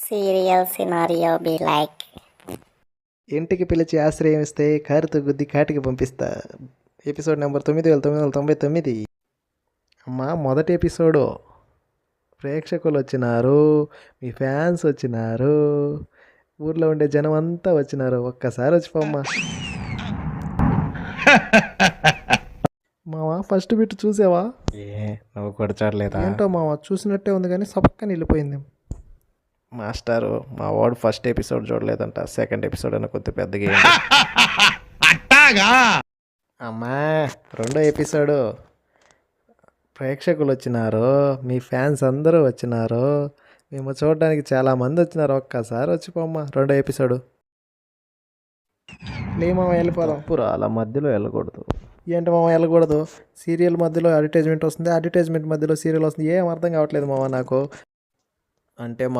serial scenario be like? ఇంటికి పిలిచి ఆశ్రయం ఇస్తే కారుతో గుద్ది కాటికి పంపిస్తా. Episode number 9999. అమ్మా, మొదటి ఎపిసోడు. ప్రేక్షకులు వచ్చినారు, మీ ఫ్యాన్స్ వచ్చినారు, ఊర్లో ఉండే జనం అంతా వచ్చినారు. ఒక్కసారి వచ్చిపోమ్మా. మావా, ఫస్ట్ బిట్ చూసావా? నువ్వు కూడా చూడలేదా? ఏంటో మావా, చూసినట్టే ఉంది కానీ సపక్కని వెళ్ళిపోయింది. మాస్టారు, మా వాడు ఫస్ట్ ఎపిసోడ్ చూడలేదంట, సెకండ్ ఎపిసోడ్ అని కొద్ది పెద్దగా అమ్మా. రెండో ఎపిసోడు. ప్రేక్షకులు వచ్చినారు, మీ ఫ్యాన్స్ అందరూ వచ్చినారు, మేము చూడడానికి చాలామంది వచ్చినారు. ఒక్కసారి వచ్చిపోమ్మా. రెండో ఎపిసోడు. మామ వెళ్ళిపోదాం. పురా అలా మధ్యలో వెళ్ళకూడదు. ఏంటి మామ వెళ్ళకూడదు? సీరియల్ మధ్యలో అడ్వర్టైజ్మెంట్ వస్తుంది, అడ్వర్టైజ్మెంట్ మధ్యలో సీరియల్ వస్తుంది. ఏం అర్థం కావట్లేదు మామ నాకు. అంటే మా